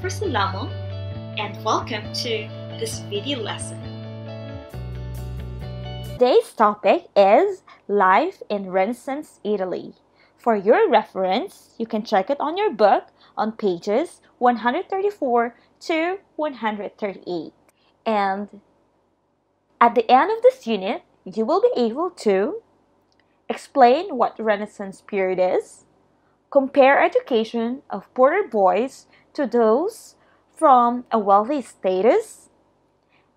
for Solamo and welcome to this video lesson. Today's topic is Life in Renaissance Italy. For your reference, you can check it on your book on pages 134 to 138. And at the end of this unit, you will be able to explain what Renaissance period is, compare education of poorer boys to those from a wealthy status,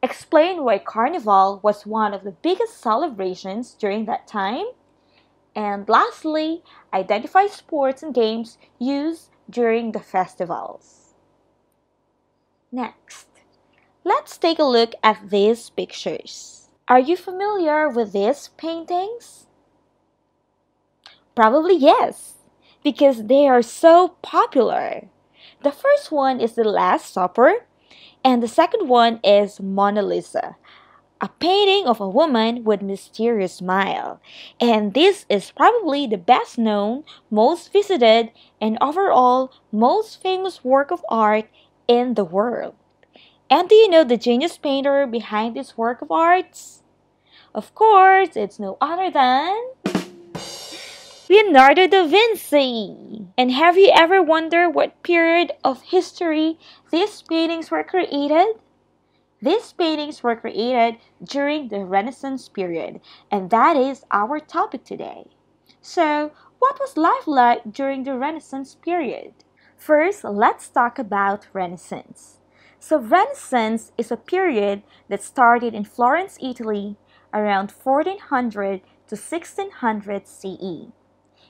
explain why Carnival was one of the biggest celebrations during that time, and lastly, identify sports and games used during the festivals. Next, let's take a look at these pictures. Are you familiar with these paintings? Probably yes, because they are so popular. The first one is The Last Supper, and the second one is Mona Lisa, a painting of a woman with mysterious smile. And this is probably the best known, most visited, and overall most famous work of art in the world. And do you know the genius painter behind this work of arts? Of course, it's no other than Leonardo da Vinci! And have you ever wondered what period of history these paintings were created? These paintings were created during the Renaissance period, and that is our topic today. So, what was life like during the Renaissance period? First, let's talk about Renaissance. So, Renaissance is a period that started in Florence, Italy around 1400 to 1600 CE.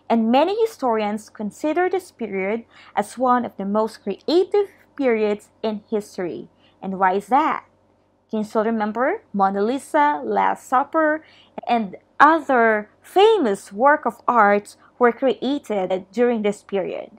And many historians consider this period as one of the most creative periods in history. And why is that? Can you still remember Mona Lisa, Last Supper, and other famous work of art were created during this period?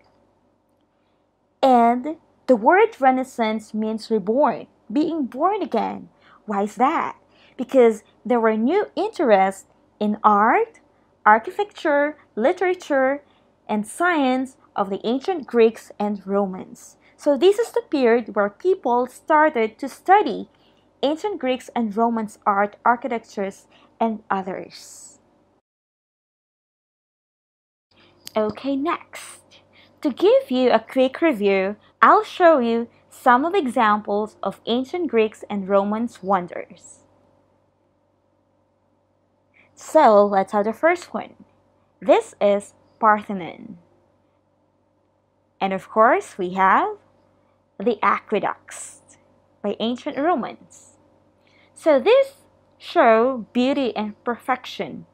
And the word Renaissance means reborn, being born again. Why is that? Because there were new interests in art, architecture, literature, and science of the ancient Greeks and Romans. So this is the period where people started to study ancient Greeks and Romans art, architectures, and others. Okay, next. To give you a quick review, I'll show you some of the examples of ancient Greeks and Romans wonders. So, let's have the first one. This is Parthenon. And of course, we have the aqueducts by ancient Romans. So these show beauty and perfection.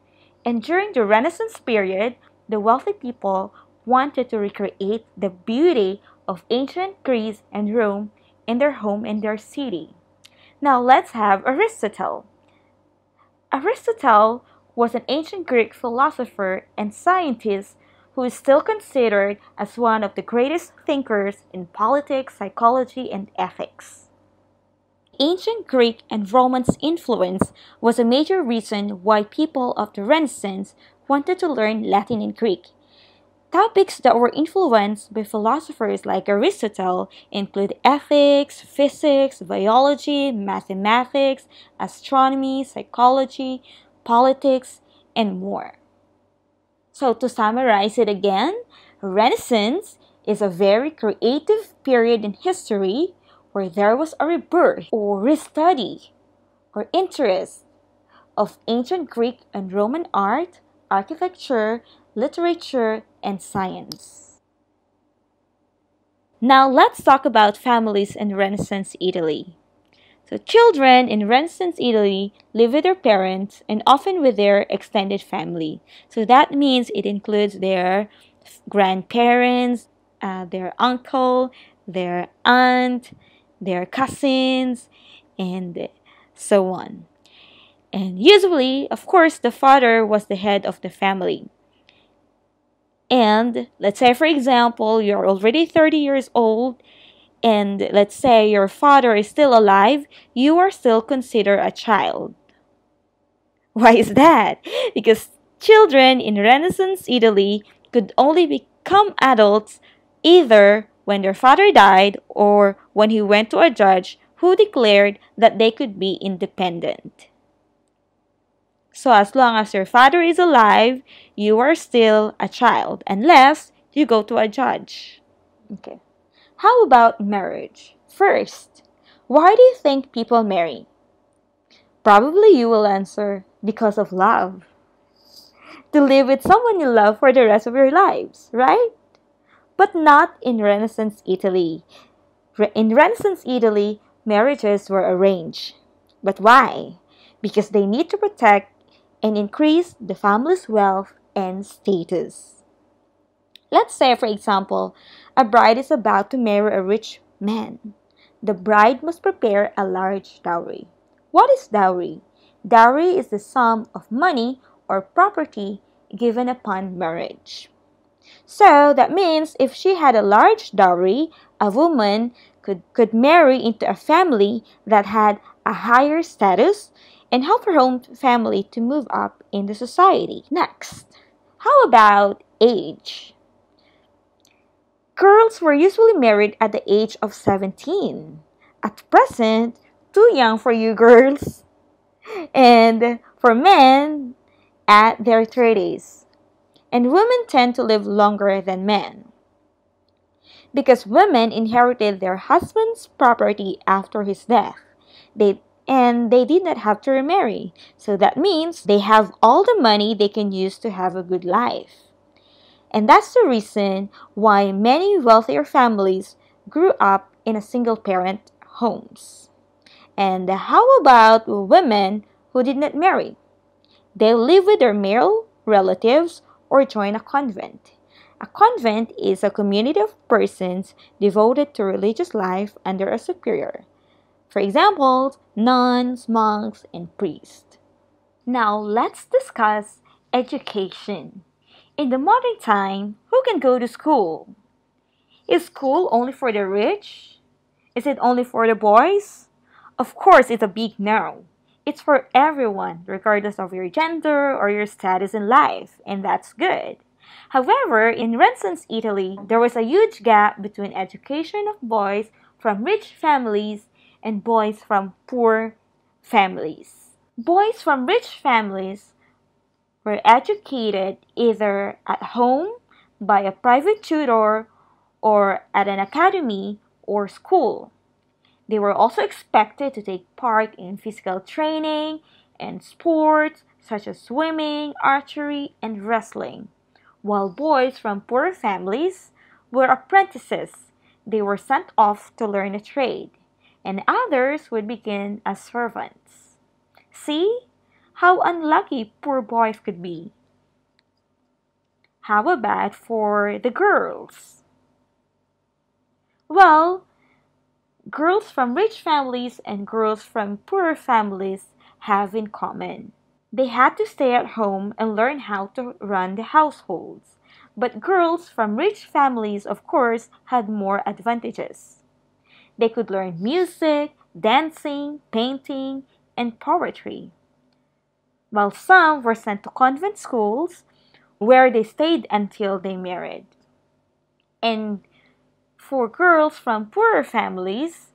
And during the Renaissance period, the wealthy people wanted to recreate the beauty of ancient Greece and Rome in their home and their city. Now let's have Aristotle. Aristotle was an ancient Greek philosopher and scientist who is still considered as one of the greatest thinkers in politics, psychology, and ethics. Ancient Greek and Romans influence was a major reason why people of the Renaissance wanted to learn Latin and Greek. Topics that were influenced by philosophers like Aristotle include ethics, physics, biology, mathematics, astronomy, psychology, politics, and more. So to summarize it again, Renaissance is a very creative period in history where there was a rebirth or restudy or interest of ancient Greek and Roman art, architecture, literature, and science. Now let's talk about families in Renaissance Italy. So children in Renaissance Italy live with their parents and often with their extended family. So that means it includes their grandparents, their uncle, their aunt, their cousins, and so on. And usually, of course, the father was the head of the family. And let's say, for example, you're already 30 years old, and let's say your father is still alive, you are still considered a child. Why is that? Because children in Renaissance Italy could only become adults either when their father died or when he went to a judge who declared that they could be independent. So as long as your father is alive, you are still a child unless you go to a judge. Okay. How about marriage? First, why do you think people marry? Probably you will answer, because of love. To live with someone you love for the rest of your lives, right? But not in Renaissance Italy. In Renaissance Italy, marriages were arranged. But why? Because they need to protect and increase the family's wealth and status. Let's say, for example, a bride is about to marry a rich man. The bride must prepare a large dowry. What is dowry? Dowry is the sum of money or property given upon marriage. So that means if she had a large dowry, a woman could marry into a family that had a higher status and help her own family to move up in the society. Next, how about age? Girls were usually married at the age of 17. At present, too young for you girls. And for men, at their 30s. And women tend to live longer than men. Because women inherited their husband's property after his death. They did not have to remarry. So that means they have all the money they can use to have a good life. And that's the reason why many wealthier families grew up in a single-parent homes. And how about women who did not marry? They live with their male relatives or join a convent. A convent is a community of persons devoted to religious life under a superior. For example, nuns, monks, and priests. Now let's discuss education. In the modern time, who can go to school? Is school only for the rich? Is it only for the boys? Of course, it's a big no. It's for everyone, regardless of your gender or your status in life, and that's good. However, in Renaissance Italy, there was a huge gap between education of boys from rich families and boys from poor families. Boys from rich families were educated either at home by a private tutor or at an academy or school. They were also expected to take part in physical training and sports such as swimming, archery, and wrestling, while boys from poorer families were apprentices. They were sent off to learn a trade, and others would begin as servants. See how unlucky poor boys could be. How about for the girls? Well, girls from rich families and girls from poorer families have in common. They had to stay at home and learn how to run the households. But girls from rich families, of course, had more advantages. They could learn music, dancing, painting, and poetry, while some were sent to convent schools where they stayed until they married. And for girls from poorer families,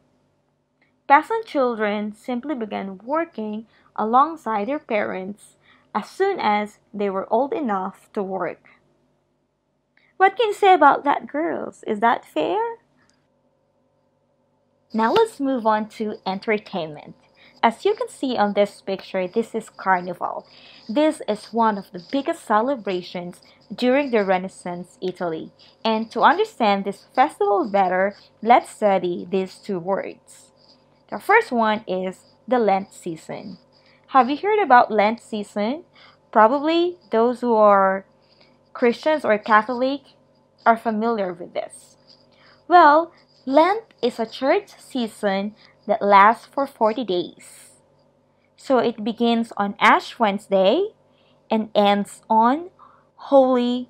peasant children simply began working alongside their parents as soon as they were old enough to work. What can you say about that, girls? Is that fair? Now let's move on to entertainment. As you can see on this picture, this is Carnival. This is one of the biggest celebrations during the Renaissance Italy. And to understand this festival better, let's study these two words. The first one is the Lent season. Have you heard about Lent season? Probably those who are Christians or Catholic are familiar with this. Well, Lent is a church season that lasts for 40 days. So it begins on Ash Wednesday and ends on Holy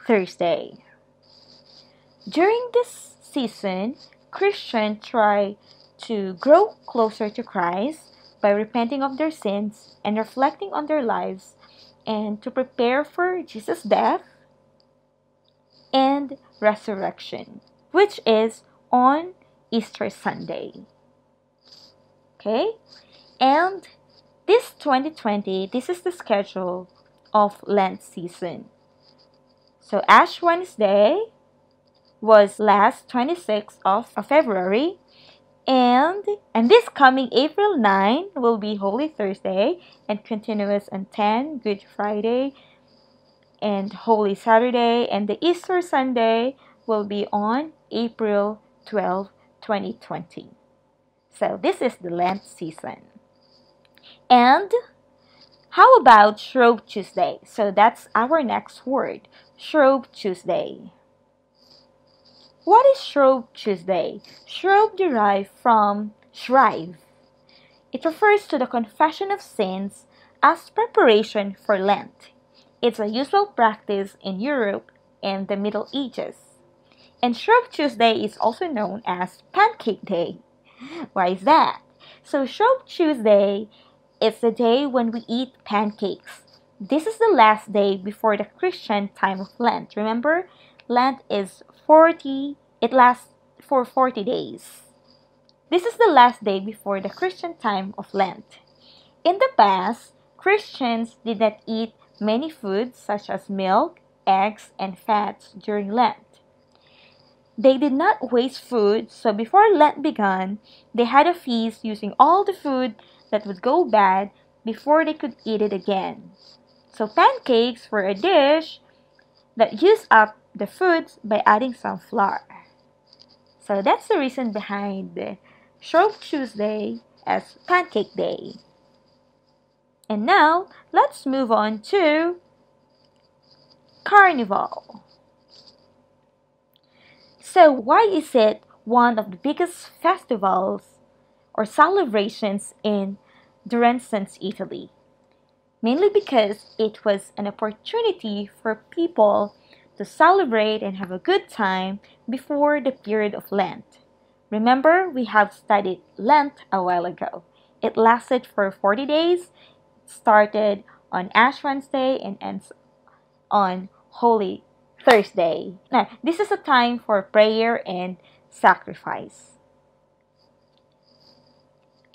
Thursday. During this season, Christians try to grow closer to Christ by repenting of their sins and reflecting on their lives and to prepare for Jesus' death and resurrection. which is on Easter Sunday. Okay? And this 2020, this is the schedule of Lent season. So Ash Wednesday was last 26th of February, and this coming April 9 will be Holy Thursday and continuous on 10 Good Friday and Holy Saturday, and the Easter Sunday will be on April 12, 2020. So this is the Lent season. And how about Shrove Tuesday? So that's our next word, Shrove Tuesday. What is Shrove Tuesday? Shrove derived from shrive. It refers to the confession of sins as preparation for Lent. It's a usual practice in Europe and the Middle Ages. And Shrove Tuesday is also known as Pancake Day. Why is that? So Shrove Tuesday is the day when we eat pancakes. This is the last day before the Christian time of Lent. Remember, Lent is 40, it lasts for 40 days. This is the last day before the Christian time of Lent. In the past, Christians did not eat many foods such as milk, eggs, and fats during Lent. They did not waste food, so before Lent began, they had a feast using all the food that would go bad before they could eat it again. So pancakes were a dish that used up the foods by adding some flour. So that's the reason behind the Shrove Tuesday as Pancake Day. And now, let's move on to Carnival. So why is it one of the biggest festivals or celebrations in the Renaissance Italy? Mainly because it was an opportunity for people to celebrate and have a good time before the period of Lent. Remember, we have studied Lent a while ago. It lasted for 40 days, started on Ash Wednesday and ends on Holy Thursday. Now, this is a time for prayer and sacrifice.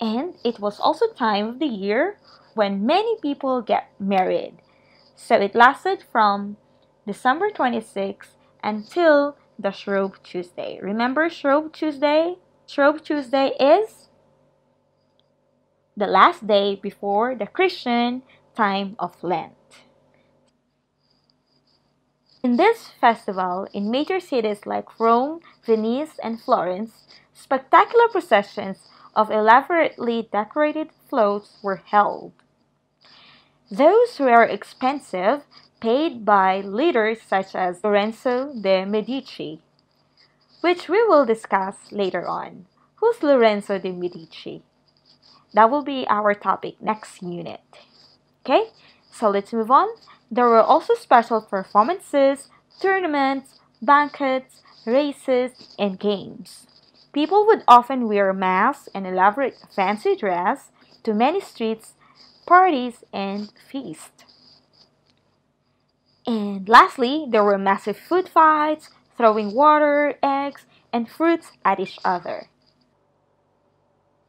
And it was also time of the year when many people get married. So it lasted from December 26th until the Shrove Tuesday. Remember Shrove Tuesday? Shrove Tuesday is the last day before the Christian time of Lent. In this festival, in major cities like Rome, Venice, and Florence, spectacular processions of elaborately decorated floats were held. Those were expensive, paid by leaders such as Lorenzo de' Medici, which we will discuss later on. Who's Lorenzo de' Medici? That will be our topic next unit. Okay, so let's move on. There were also special performances, tournaments, banquets, races, and games. People would often wear masks and elaborate fancy dress to many streets, parties, and feasts. And lastly, there were massive food fights, throwing water, eggs, and fruits at each other.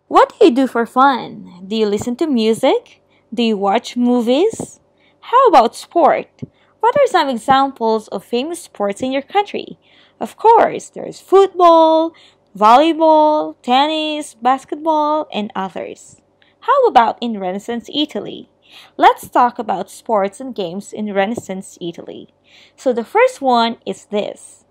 What do you do for fun? Do you listen to music? Do you watch movies? How about sport? What are some examples of famous sports in your country? Of course, there's football, volleyball, tennis, basketball, and others. How about in Renaissance Italy? Let's talk about sports and games in Renaissance Italy. So the first one is this: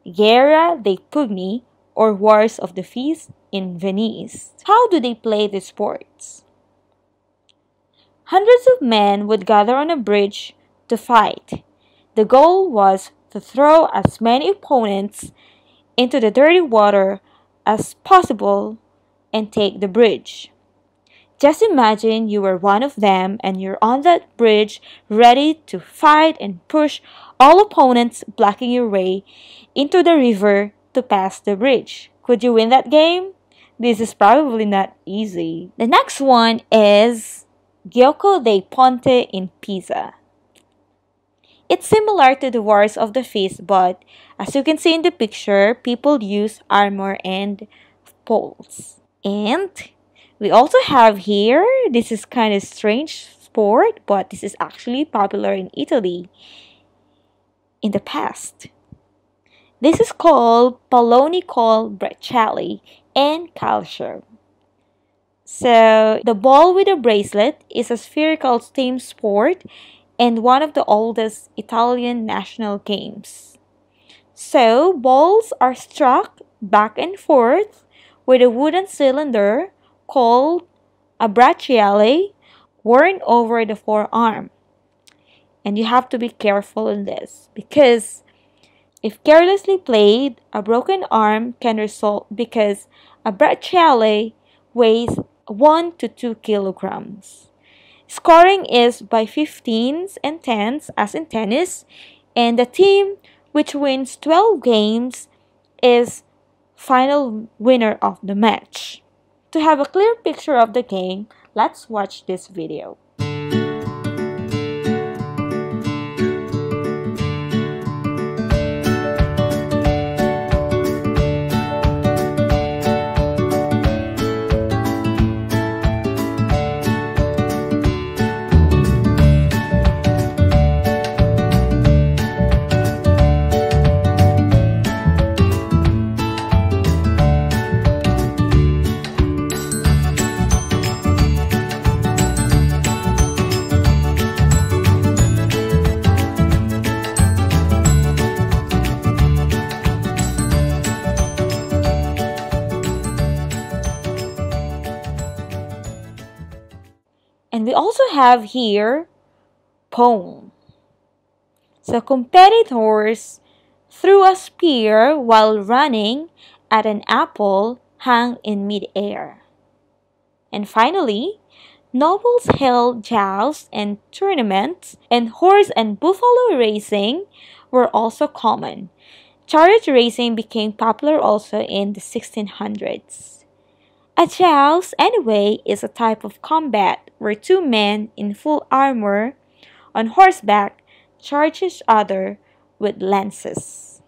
Guerra dei Pugni, or Wars of the Feast in Venice. How do they play the sports? Hundreds of men would gather on a bridge to fight. The goal was to throw as many opponents into the dirty water as possible and take the bridge. Just imagine you were one of them and you're on that bridge ready to fight and push all opponents blocking your way into the river to pass the bridge. Could you win that game? This is probably not easy. The next one is Gioco dei Ponte in Pisa. It's similar to the Wars of the Feast, but as you can see in the picture, people use armor and poles. And we also have here, this is kind of strange sport, but this is actually popular in Italy in the past. This is called Pallonicol Bracciali and Calcio. So, the ball with a bracelet is a spherical team sport and one of the oldest Italian national games. So, balls are struck back and forth with a wooden cylinder called a bracciale worn over the forearm. And you have to be careful in this because if carelessly played, a broken arm can result because a bracciale weighs 1 to 2 kilograms. Scoring is by 15s and 10s as in tennis, and the team which wins 12 games is final winner of the match. To have a clear picture of the game, let's watch this video. And we also have here pone. So competitors threw a spear while running at an apple hung in mid-air. And finally, nobles held jousts and tournaments, and horse and buffalo racing were also common. Chariot racing became popular also in the 1600s. A joust, anyway, is a type of combat where two men in full armor on horseback charge each other with lances.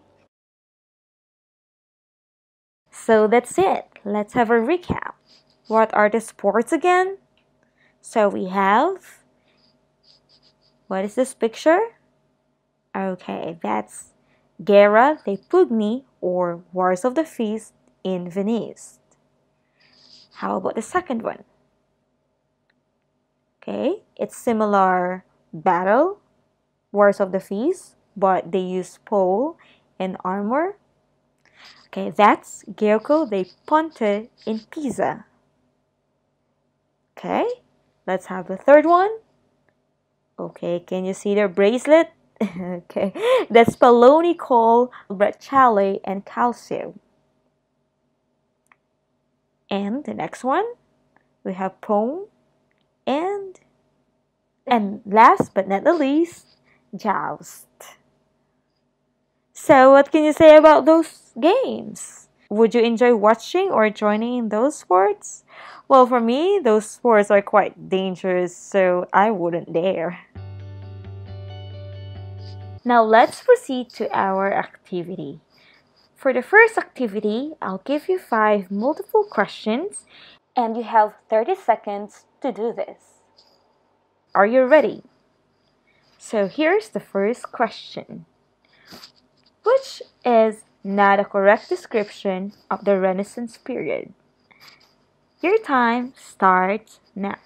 So that's it. Let's have a recap. What are the sports again? So we have, what is this picture? Okay, that's Guerra dei Pugni or Wars of the Feast in Venice. How about the second one? Okay, it's similar battle, Wars of the Feast, but they use pole and armor. Okay, that's Gioco dei Ponte in Pisa. Okay, let's have the third one. Okay, can you see their bracelet? Okay, that's Pallonicol Bracciale and Calcio. And the next one, we have pone and last but not the least, joust. So what can you say about those games? Would you enjoy watching or joining in those sports? Well, for me, those sports are quite dangerous, so I wouldn't dare. Now let's proceed to our activity. For the first activity, I'll give you 5 multiple questions and you have 30 seconds to do this. Are you ready? So here's the first question. Which is not a correct description of the Renaissance period? Your time starts now.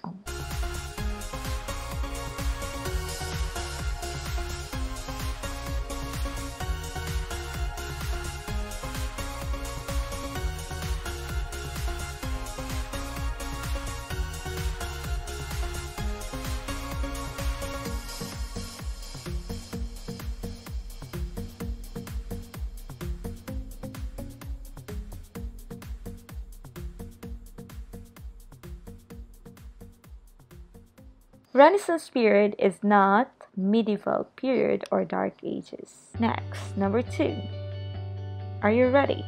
Renaissance period is not medieval period or dark ages. Next, number 2. Are you ready?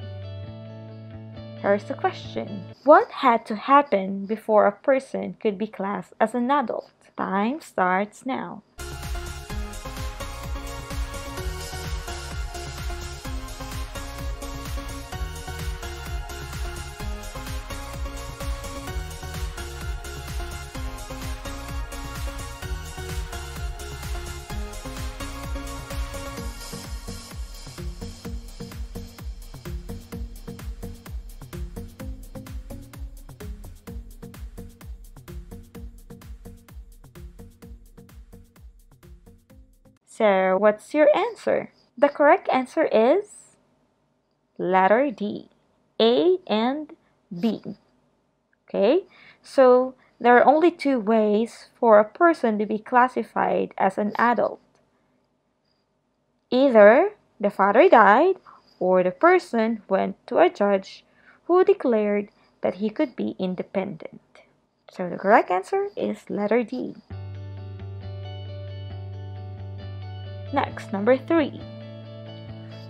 Here's the question. What had to happen before a person could be classed as an adult? Time starts now. So, what's your answer? The correct answer is letter D, A and B. Okay, so there are only two ways for a person to be classified as an adult. Either the father died or the person went to a judge who declared that he could be independent. So the correct answer is letter D. Next, number 3.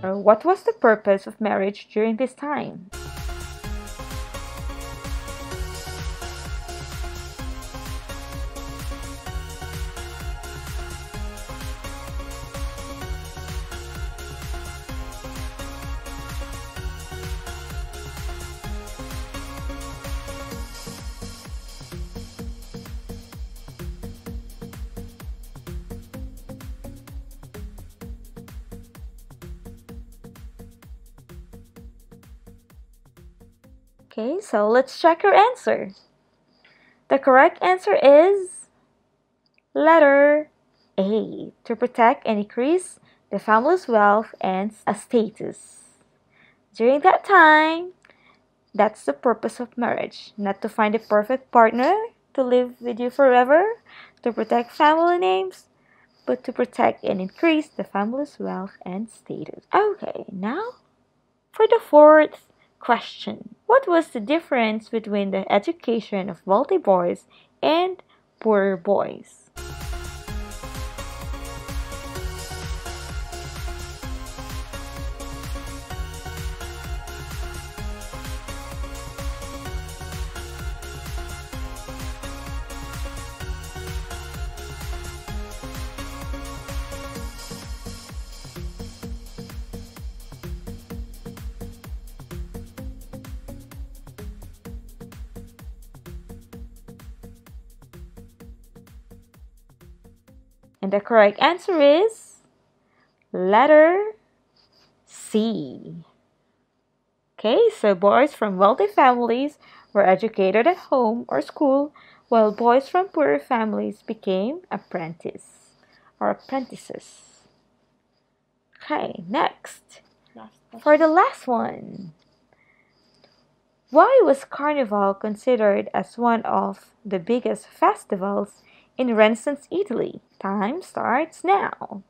What was the purpose of marriage during this time? Okay, so let's check your answer. The correct answer is letter A, to protect and increase the family's wealth and status. During that time, that's the purpose of marriage, not to find a perfect partner to live with you forever, to protect family names, but to protect and increase the family's wealth and status. Okay, now for the fourth question. What was the difference between the education of wealthy boys and poorer boys? And the correct answer is letter C. Okay, so boys from wealthy families were educated at home or school, while boys from poorer families became apprentices. Okay, next. For the last one. Why was Carnival considered as one of the biggest festivals in Renaissance Italy? Time starts now.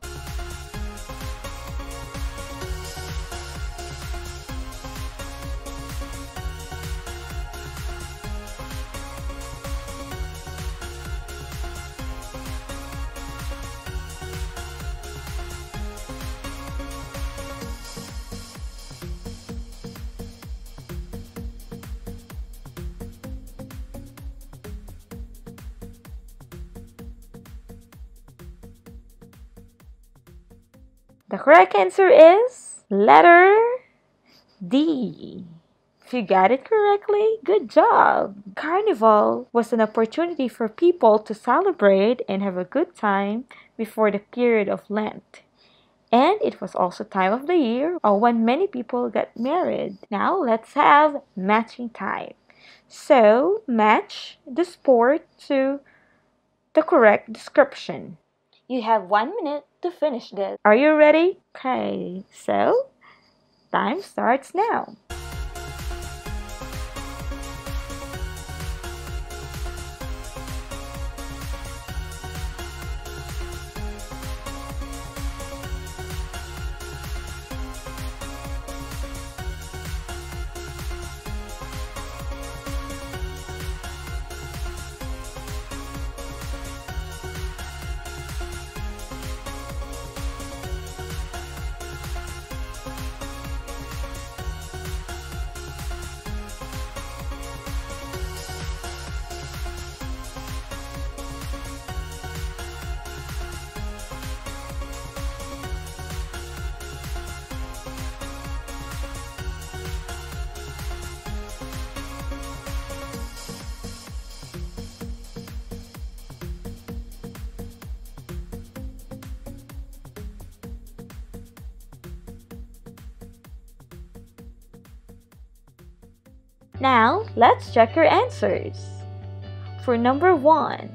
The correct answer is letter D. If you got it correctly, good job! Carnival was an opportunity for people to celebrate and have a good time before the period of Lent. And it was also time of the year when many people got married. Now let's have matching time. So match the sport to the correct description. You have 1 minute to finish this. Are you ready? Okay, so time starts now. Now, let's check your answers. For number 1,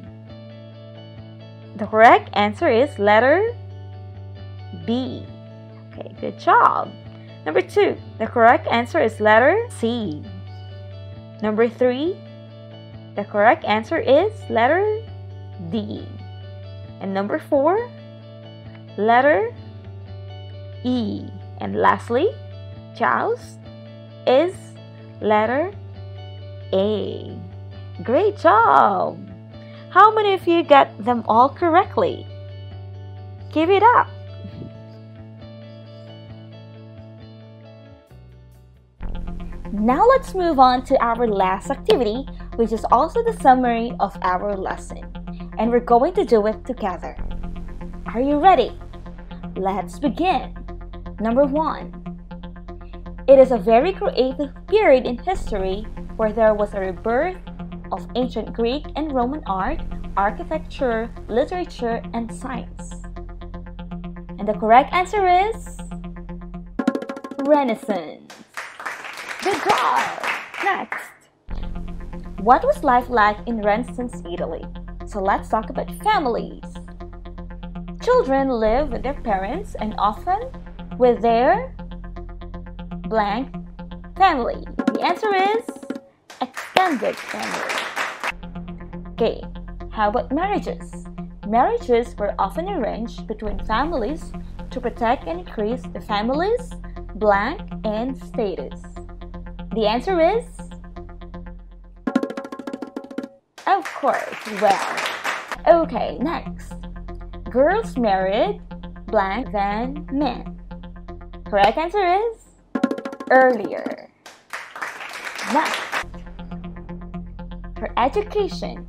the correct answer is letter B. Okay, good job. Number 2, the correct answer is letter C. Number 3, the correct answer is letter D. And number 4, letter E. And lastly, Chow's is letter A. Great job! How many of you got them all correctly? Give it up! Now let's move on to our last activity, which is also the summary of our lesson. And we're going to do it together. Are you ready? Let's begin. Number 1. It is a very creative period in history where there was a rebirth of ancient Greek and Roman art, architecture, literature, and science. And the correct answer is Renaissance. Good job! Next, what was life like in Renaissance Italy? So let's talk about families. Children live with their parents and often with their blank family. The answer is extended family. Okay, how about marriages? Marriages were often arranged between families to protect and increase the family's blank and status. The answer is, of course, well. Okay, next. Girls married blank than men. Correct answer is earlier. Next. For education,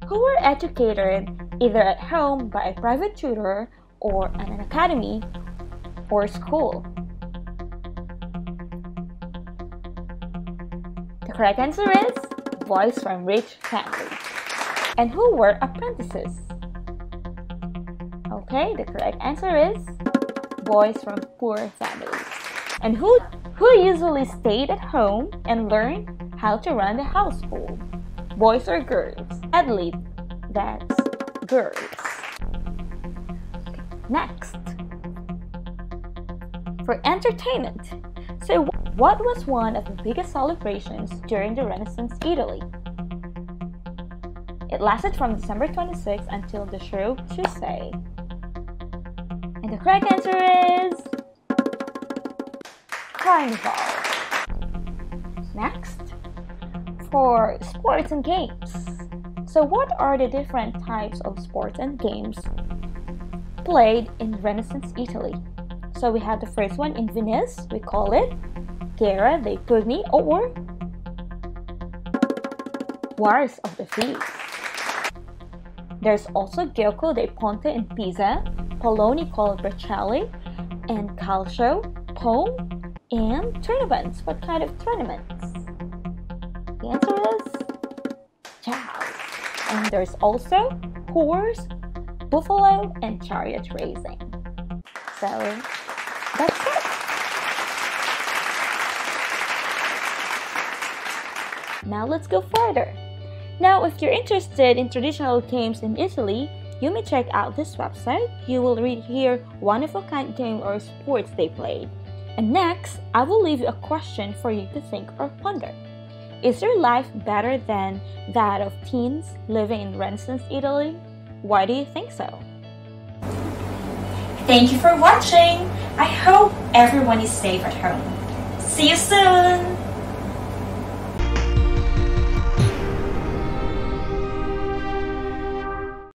who were educated either at home by a private tutor or at an academy or school? The correct answer is boys from rich families. And who were apprentices? Okay, the correct answer is boys from poor families. And who usually stayed at home and learned how to run the household? Boys or girls? Sadly, that's girls. Next, for entertainment. So what was one of the biggest celebrations during the Renaissance Italy? It lasted from December 26th until the show Tuesday. And the correct answer is Carnival. Next, for sports and games. So what are the different types of sports and games played in Renaissance Italy? So we have the first one in Venice, we call it Guerra dei Pugni or Wars of the Fists. There's also Gioco dei Ponte in Pisa, Poloni called Bracciali, and Calcio, Pole, and tournaments. What kind of tournaments? The answer is Chow. And there's also horse, buffalo, and chariot racing. So that's it. Now let's go further. Now, if you're interested in traditional games in Italy, you may check out this website. You will read here one-of-a-kind game or sports they played. And next, I will leave you a question for you to think or ponder. Is your life better than that of teens living in Renaissance Italy? Why do you think so? Thank you for watching. I hope everyone is safe at home. See you soon!